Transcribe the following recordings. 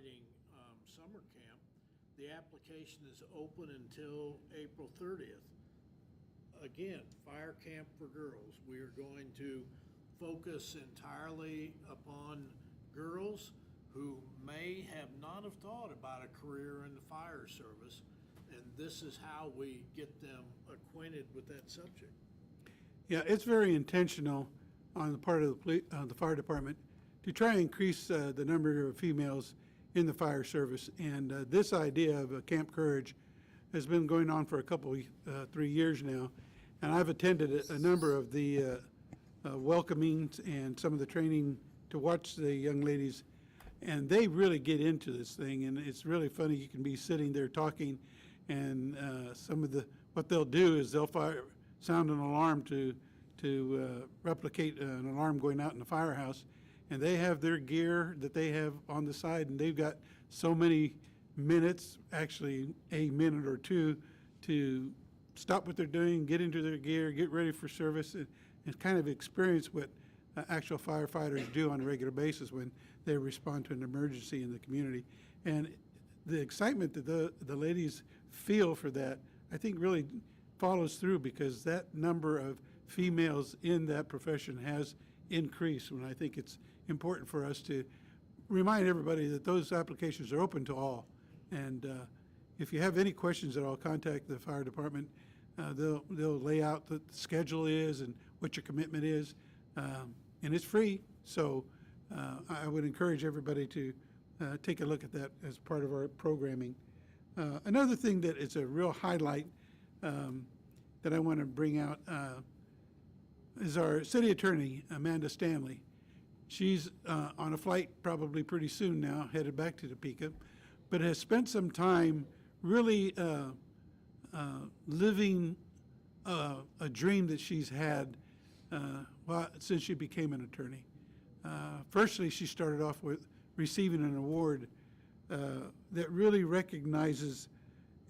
exciting summer camp. The application is open until April 30th. Again, fire camp for girls. We are going to focus entirely upon girls who may have not have thought about a career in the fire service, and this is how we get them acquainted with that subject. Yeah, it's very intentional on the part of the fire department to try and increase the number of females in the fire service. And this idea of Camp Courage has been going on for a couple, 3 years now. And I've attended a number of the welcomings and some of the training to watch the young ladies. And they really get into this thing, and it's really funny. You can be sitting there talking, and what they'll do is they'll sound an alarm to replicate an alarm going out in the firehouse, and they have their gear that they have on the side, and they've got so many minutes, actually a minute or two, to stop what they're doing, get into their gear, get ready for service, and kind of experience what actual firefighters do on a regular basis when they respond to an emergency in the community. And the excitement that the ladies feel for that, I think, really follows through, because that number of females in that profession has increased. And I think it's important for us to remind everybody that those applications are open to all. And if you have any questions at all, contact the fire department. They'll lay out what the schedule is and what your commitment is. And it's free, so I would encourage everybody to take a look at that as part of our programming. Another thing that is a real highlight that I want to bring out is our city attorney, Amanda Stanley. She's on a flight probably pretty soon now, headed back to Topeka, but has spent some time really living a dream that she's had since she became an attorney. Firstly, she started off with receiving an award that really recognizes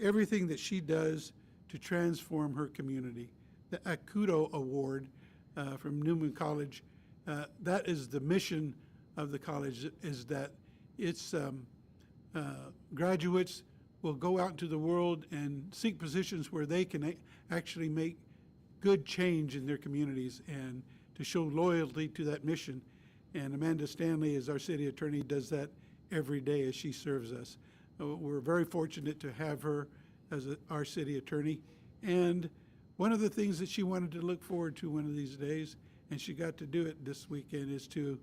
everything that she does to transform her community. The Akudo Award from Newman College, that is the mission of the college, is that its graduates will go out into the world and seek positions where they can actually make good change in their communities and to show loyalty to that mission. And Amanda Stanley, as our city attorney, does that every day as she serves us. We're very fortunate to have her as our city attorney. And one of the things that she wanted to look forward to one of these days, and she got to do it this weekend, is to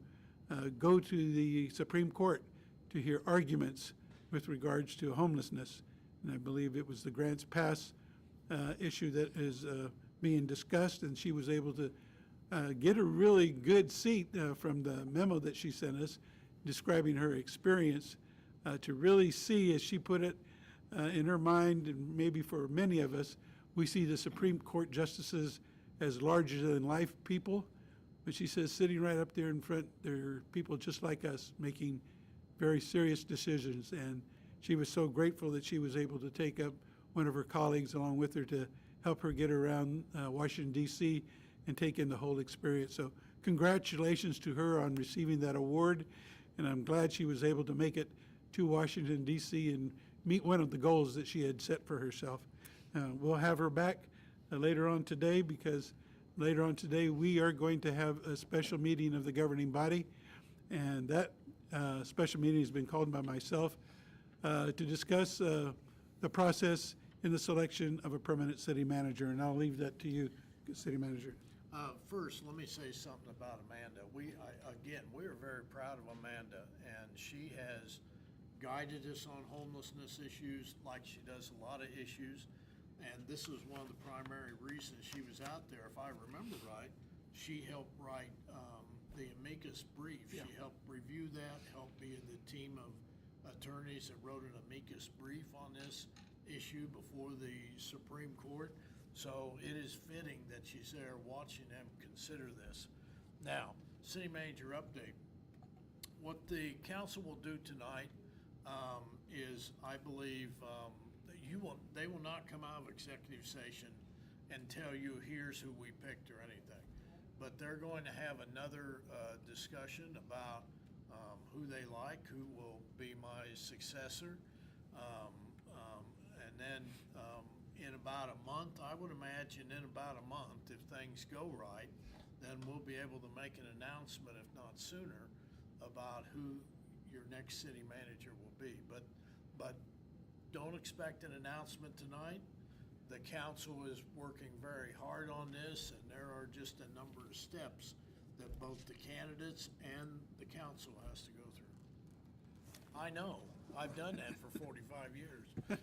go to the Supreme Court to hear arguments with regards to homelessness. And I believe it was the Grants Pass issue that is being discussed, and she was able to get a really good seat from the memo that she sent us describing her experience to really see, as she put it, in her mind, and maybe for many of us, we see the Supreme Court justices as larger-than-life people, but she says sitting right up there in front, they're people just like us making very serious decisions. And she was so grateful that she was able to take up one of her colleagues along with her to help her get around Washington, D.C. and take in the whole experience. So congratulations to her on receiving that award, and I'm glad she was able to make it to Washington, D.C. and meet one of the goals that she had set for herself. We'll have her back later on today, because later on today we are going to have a special meeting of the governing body, and that special meeting has been called by myself to discuss the process in the selection of a permanent city manager, and I'll leave that to you, city manager. First, let me say something about Amanda. We are very proud of Amanda, and she has guided us on homelessness issues like she does a lot of issues. And this was one of the primary reasons she was out there. If I remember right, she helped write the amicus brief. Yeah. She helped review that, helped be in the team of attorneys that wrote an amicus brief on this issue before the Supreme Court. So it is fitting that she's there watching them consider this. Now, city manager update. What the council will do tonight is, I believe, they will not come out of executive session and tell you here's who we picked or anything, but they're going to have another discussion about who they like, who will be my his successor. And then in about a month, I would imagine in about a month, if things go right, then we'll be able to make an announcement, if not sooner, about who your next city manager will be. But don't expect an announcement tonight. The council is working very hard on this, and there are just a number of steps that both the candidates and the council has to go through. I know, I've done that for 45 years.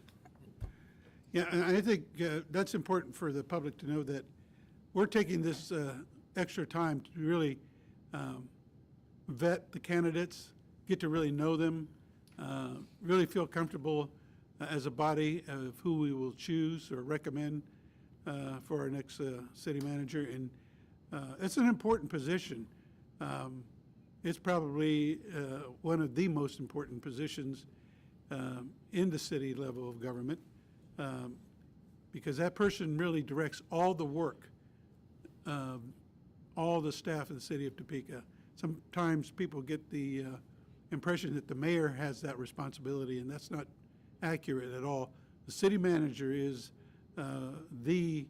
Yeah, and I think that's important for the public to know that we're taking this extra time to really vet the candidates, get to really know them, really feel comfortable as a body of who we will choose or recommend for our next city manager. And it's an important position. It's probably one of the most important positions in the city level of government, because that person really directs all the work of all the staff of the city of Topeka. Sometimes people get the impression that the mayor has that responsibility, and that's not accurate at all. The city manager is the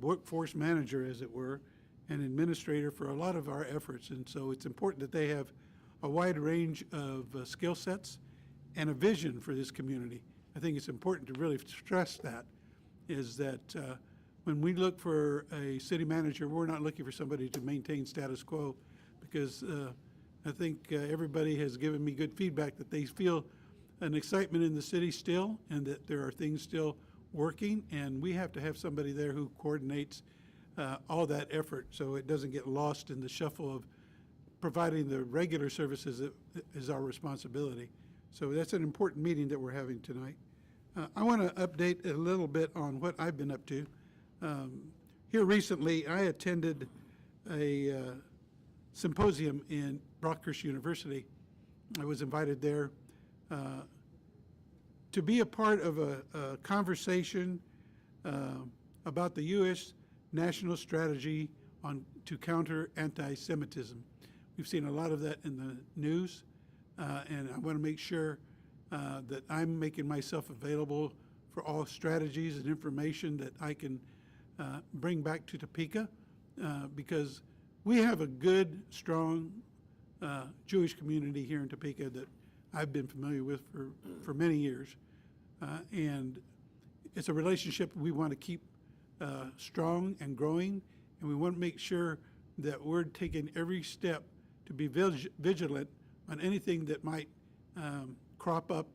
workforce manager, as it were, and administrator for a lot of our efforts. And so it's important that they have a wide range of skill sets and a vision for this community. I think it's important to really stress that, is that when we look for a city manager, we're not looking for somebody to maintain status quo, because I think everybody has given me good feedback that they feel an excitement in the city still, and that there are things still working, and we have to have somebody there who coordinates all that effort so it doesn't get lost in the shuffle of providing the regular services that is our responsibility. So that's an important meeting that we're having tonight. I want to update a little bit on what I've been up to. Here recently, I attended a symposium in Rockhurst University. I was invited there to be a part of a conversation about the U.S. national strategy to counter anti-Semitism. We've seen a lot of that in the news, and I want to make sure that I'm making myself available for all strategies and information that I can bring back to Topeka, because we have a good, strong Jewish community here in Topeka that I've been familiar with for many years. And it's a relationship we want to keep strong and growing, and we want to make sure that we're taking every step to be vigilant on anything that might crop up,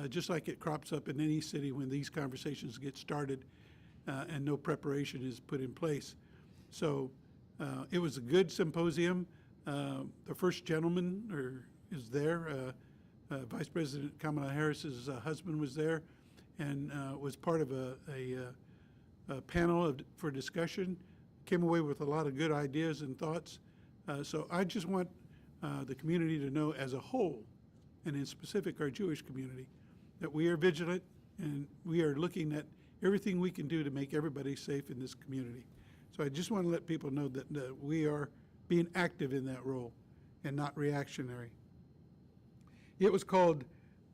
just like it crops up in any city when these conversations get started and no preparation is put in place. So it was a good symposium. The first gentleman is there. Vice President Kamala Harris's husband was there, and was part of a panel for discussion. Came away with a lot of good ideas and thoughts. So I just want the community to know as a whole, and in specific our Jewish community, that we are vigilant and we are looking at everything we can do to make everybody safe in this community. So I just want to let people know that we are being active in that role and not reactionary. It was called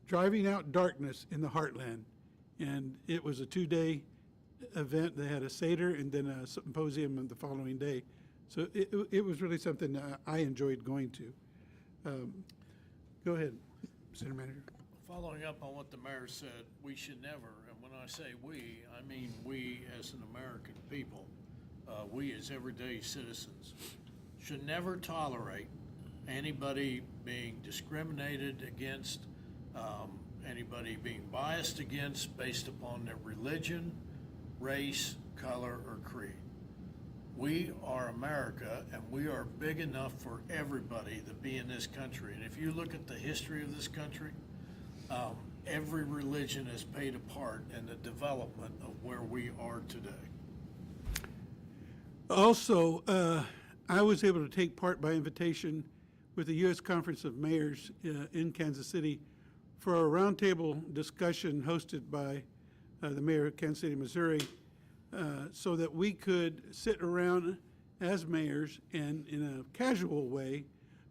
Driving Out Darkness in the Heartland, and it was a 2-day event. They had a Seder and then a symposium the following day. So it was really something that I enjoyed going to. Go ahead, City Manager. Following up on what the mayor said, we should never, and when I say we, I mean we as an American people, we as everyday citizens, should never tolerate anybody being discriminated against, anybody being biased against based upon their religion, race, color, or creed. We are America, and we are big enough for everybody to be in this country. And if you look at the history of this country, every religion has played a part in the development of where we are today. Also, I was able to take part by invitation with the U.S. Conference of Mayors in Kansas City for a roundtable discussion hosted by the mayor of Kansas City, Missouri, so that we could sit around as mayors and in a casual way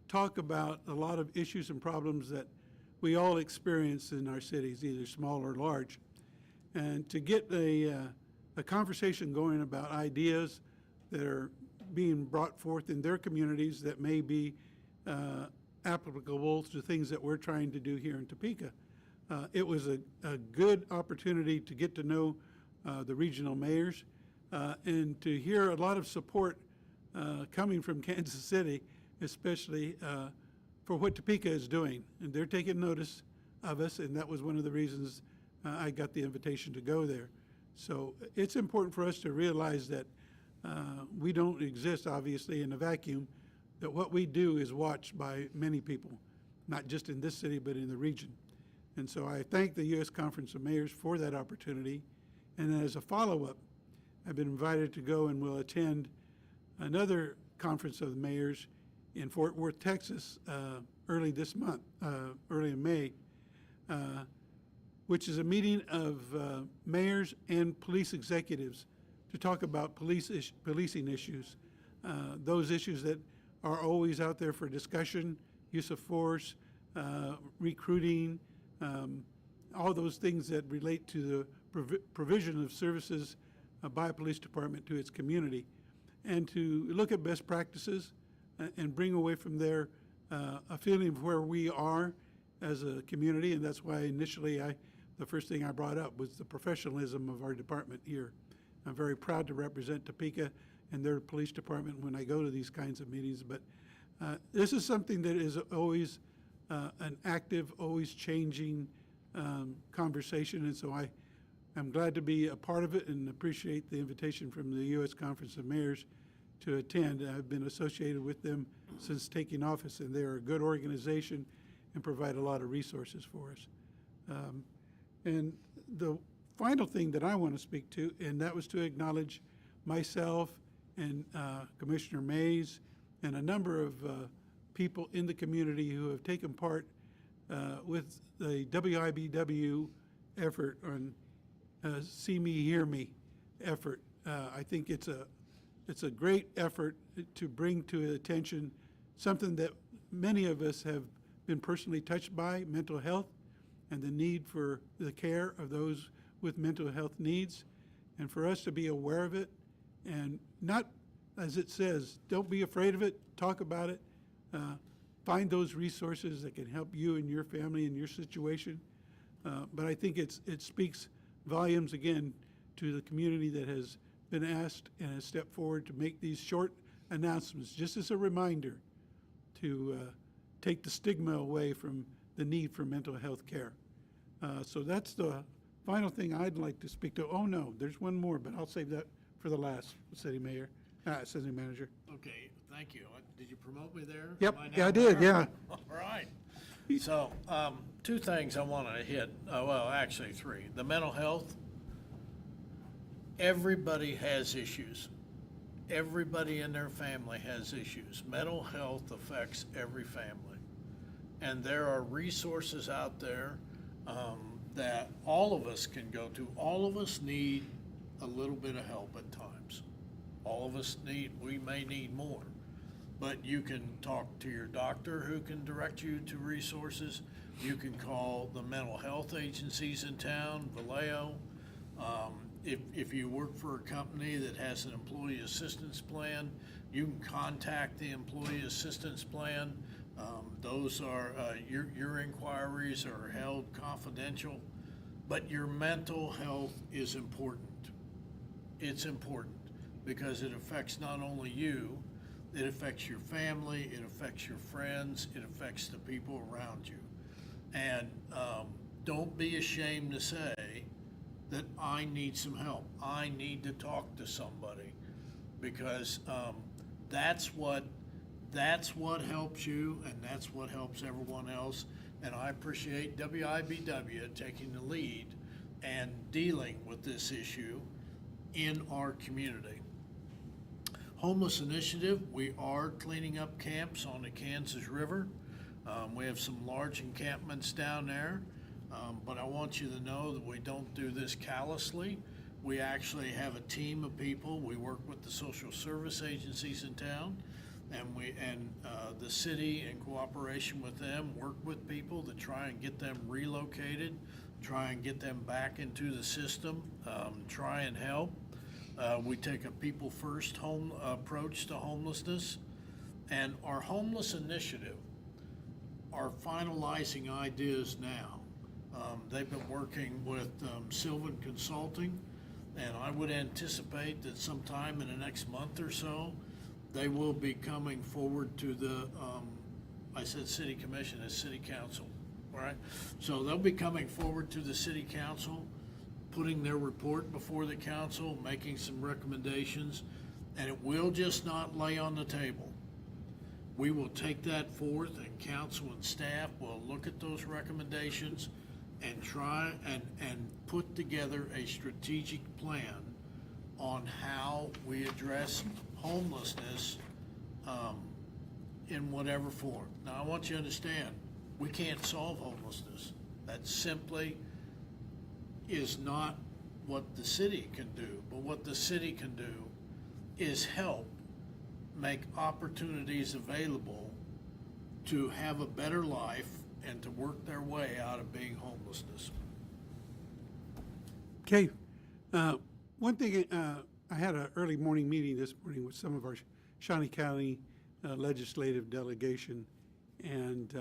talk about a lot of issues and problems that we all experience in our cities, either small or large. And to get a conversation going about ideas that are being brought forth in their communities that may be applicable to things that we're trying to do here in Topeka. It was a good opportunity to get to know the regional mayors and to hear a lot of support coming from Kansas City, especially for what Topeka is doing. And they're taking notice of us, and that was one of the reasons I got the invitation to go there. So it's important for us to realize that we don't exist, obviously, in a vacuum, that what we do is watched by many people, not just in this city, but in the region. And so I thank the U.S. Conference of Mayors for that opportunity. And as a follow-up, I've been invited to go and will attend another Conference of the Mayors in Fort Worth, Texas, early this month, early in May, which is a meeting of mayors and police executives to talk about policing issues, those issues that are always out there for discussion, use of force, recruiting, all those things that relate to the provision of services by a police department to its community, and to look at best practices and bring away from there a feeling of where we are as a community. And that's why initially the first thing I brought up was the professionalism of our department here. I'm very proud to represent Topeka and their police department when I go to these kinds of meetings. But this is something that is always an active, always changing conversation. And so I'm glad to be a part of it and appreciate the invitation from the U.S. Conference of Mayors to attend. I've been associated with them since taking office, and they're a good organization and provide a lot of resources for us. And the final thing that I want to speak to, and that was to acknowledge myself and Commissioner Mays and a number of people in the community who have taken part with the WIBW effort on See Me, Hear Me effort. I think it's a great effort to bring to attention something that many of us have been personally touched by, mental health, and the need for the care of those with mental health needs, and for us to be aware of it and not, as it says, don't be afraid of it, talk about it, find those resources that can help you and your family and your situation. But I think it speaks volumes, again, to the community that has been asked and has stepped forward to make these short announcements, just as a reminder to take the stigma away from the need for mental health care. So that's the final thing I'd like to speak to. Oh, no, there's one more, but I'll save that for the last, City Manager. Okay, thank you. Did you promote me there? Yep, Am I yeah, now I did, there? yeah. All right. So, two things I want to hit, well, actually three. The mental health, everybody has issues. Everybody in their family has issues. Mental health affects every family. And there are resources out there that all of us can go to. All of us need a little bit of help at times. All of us we may need more. But you can talk to your doctor who can direct you to resources. You can call the mental health agencies in town, Vallejo. If you work for a company that has an employee assistance plan, you can contact the employee assistance plan. Those are, your inquiries are held confidential, but your mental health is important. It's important because it affects not only you, it affects your family, it affects your friends, it affects the people around you. And don't be ashamed to say that I need some help. I need to talk to somebody, because that's what helps you, and that's what helps everyone else. And I appreciate WIBW taking the lead and dealing with this issue in our community. Homeless Initiative, we are cleaning up camps on the Kansas River. We have some large encampments down there, but I want you to know that we don't do this callously. We actually have a team of people. We work with the social service agencies in town. and the city, in cooperation with them, work with people to try and get them relocated, try and get them back into the system, try and help. We take a people-first home approach to homelessness, and our homeless initiative are finalizing ideas now. They've been working with Sylvan Consulting, and I would anticipate that sometime in the next month or so, they will be coming forward to the, I said city commission, it's city council, right? So they'll be coming forward to the city council, putting their report before the council, making some recommendations, and it will just not lay on the table. We will take that forth, and council and staff will look at those recommendations and try and put together a strategic plan on how we address homelessness in whatever form. Now, I want you to understand, we can't solve homelessness. That simply is not what the city can do. But what the city can do is help make opportunities available to have a better life and to work their way out of being homelessness. Okay. One thing, I had an early morning meeting this morning with some of our Shawnee County legislative delegation, and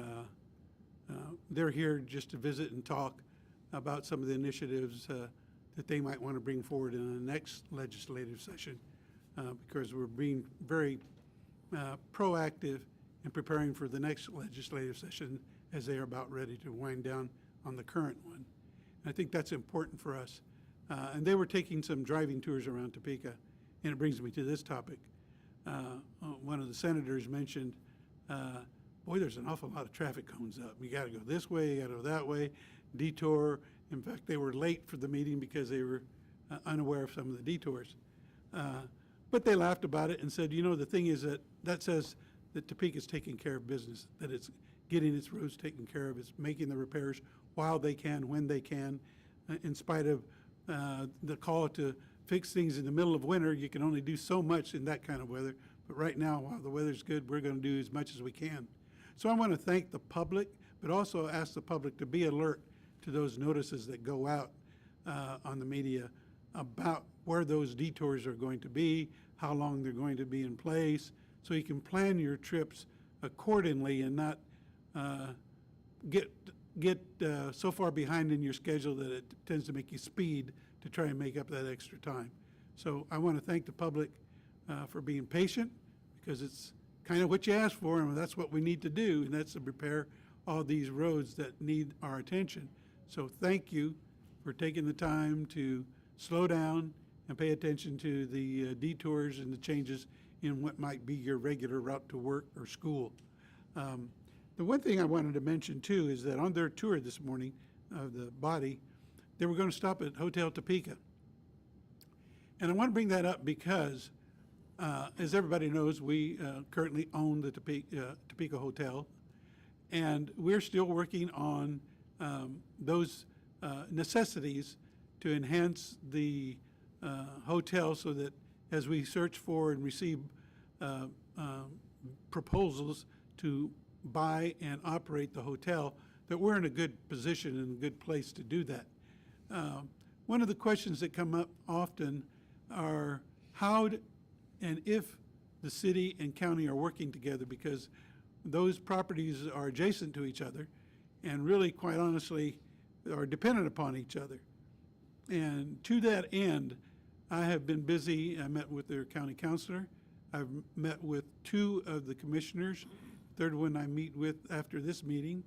they're here just to visit and talk about some of the initiatives that they might want to bring forward in the next legislative session, because we're being very proactive in preparing for the next legislative session as they are about ready to wind down on the current one. And I think that's important for us. And they were taking some driving tours around Topeka, and it brings me to this topic. One of the senators mentioned, boy, there's an awful lot of traffic cones up. You got to go this way, you got to go that way, detour. In fact, they were late for the meeting because they were unaware of some of the detours. But they laughed about it and said, you know, the thing is that says that Topeka's taking care of business, that it's getting its roads taken care of, it's making the repairs while they can, when they can, in spite of the call to fix things in the middle of winter. You can only do so much in that kind of weather. But right now, while the weather's good, we're going to do as much as we can. So I want to thank the public, but also ask the public to be alert to those notices that go out on the media about where those detours are going to be, how long they're going to be in place, so you can plan your trips accordingly and not get so far behind in your schedule that it tends to make you speed to try and make up that extra time. So I want to thank the public for being patient, because it's kind of what you asked for, and that's what we need to do, and that's to repair all these roads that need our attention. So thank you for taking the time to slow down and pay attention to the detours and the changes in what might be your regular route to work or school. The one thing I wanted to mention too is that on their tour this morning of the body, they were going to stop at Hotel Topeka. And I want to bring that up because, as everybody knows, we currently own the Topeka Hotel, and we're still working on those necessities to enhance the hotel so that as we search for and receive proposals to buy and operate the hotel, that we're in a good position and a good place to do that. One of the questions that come up often are how and if the city and county are working together, because those properties are adjacent to each other and really, quite honestly, are dependent upon each other. And to that end, I have been busy. I met with their county counselor. I've met with 2 of the commissioners. Third one I meet with after this meeting.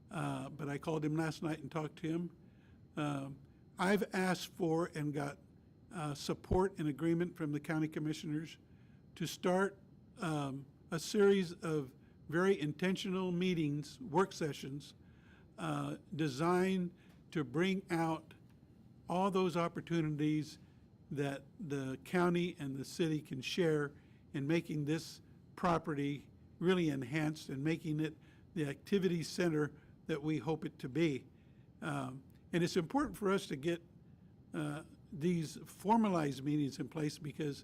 But I called him last night and talked to him. I've asked for and got support and agreement from the county commissioners to start a series of very intentional meetings, work sessions, designed to bring out all those opportunities that the county and the city can share in making this property really enhanced and making it the activity center that we hope it to be. And it's important for us to get these formalized meetings in place, because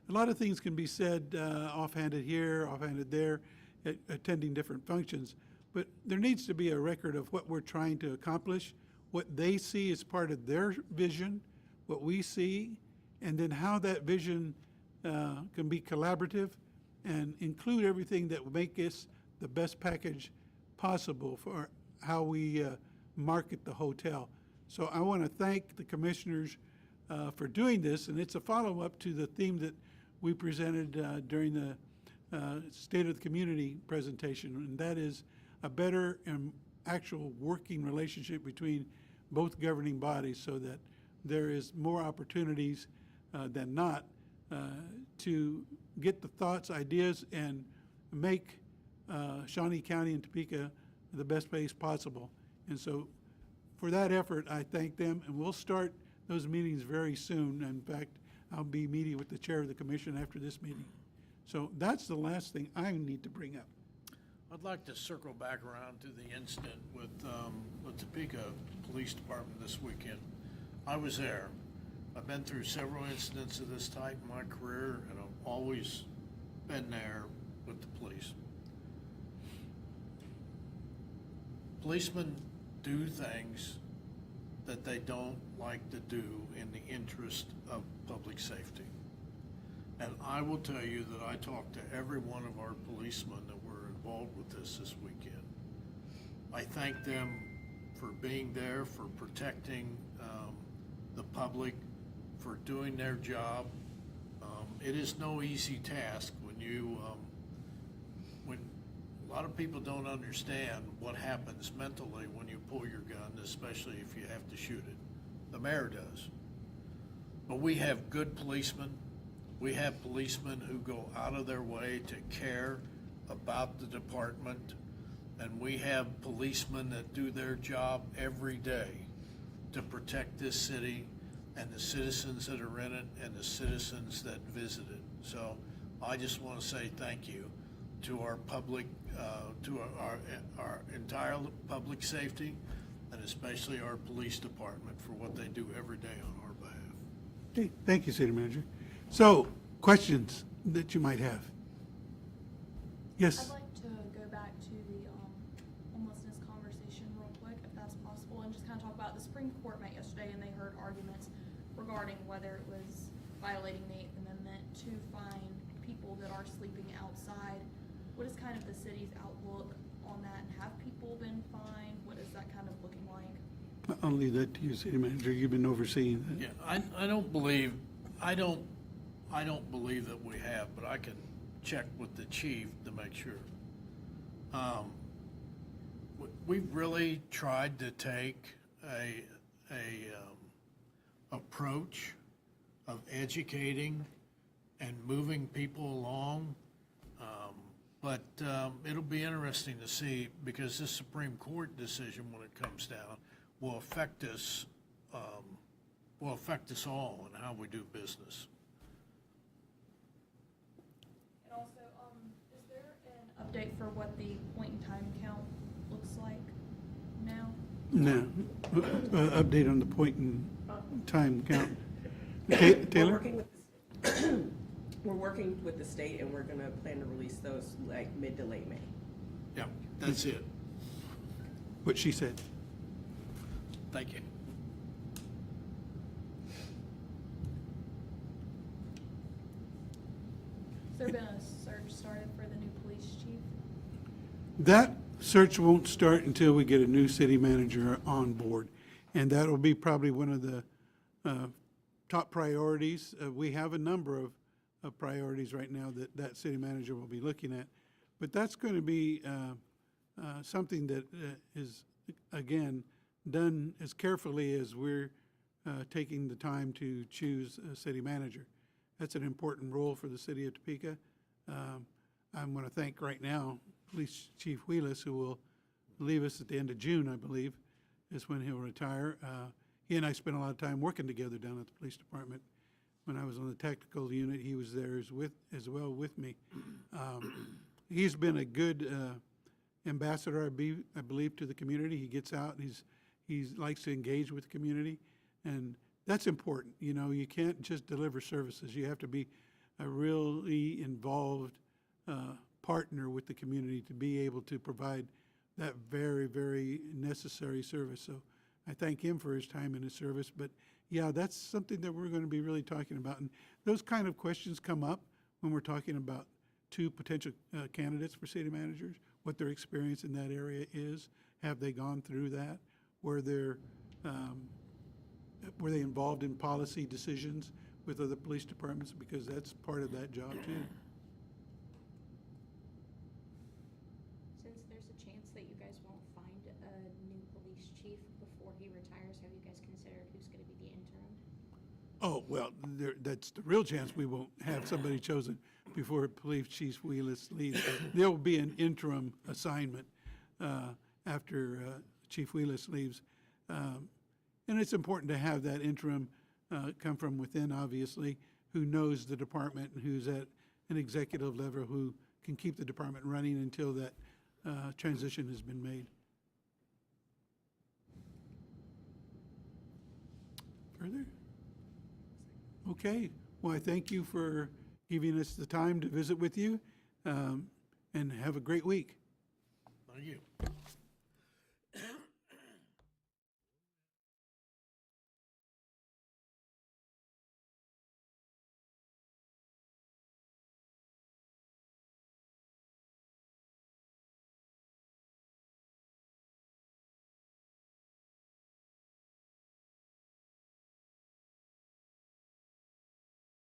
a lot of things can be said offhanded here, offhanded there, attending different functions, but there needs to be a record of what we're trying to accomplish, what they see as part of their vision, what we see, and then how that vision can be collaborative and include everything that will make us the best package possible for how we market the hotel. So I want to thank the commissioners for doing this, and it's a follow-up to the theme that we presented during the State of the Community presentation, and that is a better and actual working relationship between both governing bodies so that there is more opportunities than not to get the thoughts, ideas, and make Shawnee County and Topeka the best place possible. And so for that effort, I thank them, and we'll start those meetings very soon. In fact, I'll be meeting with the chair of the commission after this meeting. So that's the last thing I need to bring up. I'd like to circle back around to the incident with Topeka Police Department this weekend. I was there. I've been through several incidents of this type in my career, and I've always been there with the police. Policemen do things that they don't like to do in the interest of public safety. And I will tell you that I talked to every one of our policemen that were involved with this weekend. I thank them for being there, for protecting the public, for doing their job. It is no easy task when you, when a lot of people don't understand what happens mentally when you pull your gun, especially if you have to shoot it. The mayor does. But we have good policemen. We have policemen who go out of their way to care about the department, and we have policemen that do their job every day to protect this city and the citizens that are in it and the citizens that visit it. So I just want to say thank you to our public, to our entire public safety, and especially our police department for what they do every day on our behalf. Okay, thank you, City Manager. So, questions that you might have? Yes? I'd like to go back to the homelessness conversation real quick, if that's possible, and just kind of talk about the Supreme Court met yesterday, and they heard arguments regarding whether it was violating the 8th Amendment to fine people that are sleeping outside. What is kind of the city's outlook on that, and have people been fined? What is that kind of looking like? I'll leave that to you, City Manager. You've been overseeing that. Yeah, I don't believe that we have, but I can check with the chief to make sure. We've really tried to take a approach of educating and moving people along, but it'll be interesting to see, because this Supreme Court decision, when it comes down, will affect us all in how we do business. And also, is there an update for what the point in time count looks like now? No. Update on the point in time count. Taylor? We're working with the state, and we're gonna plan to release those like mid to late May. Yeah, that's it. What she said. Thank you. Has there been a search started for the new police chief? That search won't start until we get a new city manager on board. And that'll be probably one of the top priorities. We have a number of priorities right now that city manager will be looking at. But that's going to be something that is, again, done as carefully as we're taking the time to choose a city manager. That's an important role for the city of Topeka. I'm going to thank right now Police Chief Wheelis, who will leave us at the end of June, I believe, is when he'll retire. He and I spent a lot of time working together down at the police department. When I was on the tactical unit, he was there as well with me. He's been a good ambassador, I believe, to the community. He gets out and he likes to engage with the community, and that's important. You know, you can't just deliver services. You have to be a really involved partner with the community to be able to provide that very, very necessary service. So I thank him for his time and his service. But yeah, that's something that we're going to be really talking about. And those kind of questions come up when we're talking about two potential candidates for city managers, what their experience in that area is. Have they gone through that? Were they involved in policy decisions with other police departments? Because that's part of that job too. Since there's a chance that you guys won't find a new police chief before he retires, have you guys considered who's gonna be the interim? Oh, well, that's the real chance we won't have somebody chosen before Police Chief Wheelis leaves. There will be an interim assignment after Chief Wheelis leaves. And it's important to have that interim come from within, obviously, who knows the department and who's at an executive level who can keep the department running until that transition has been made. Further? Okay. Well, I thank you for giving us the time to visit with you, and have a great week. Thank you.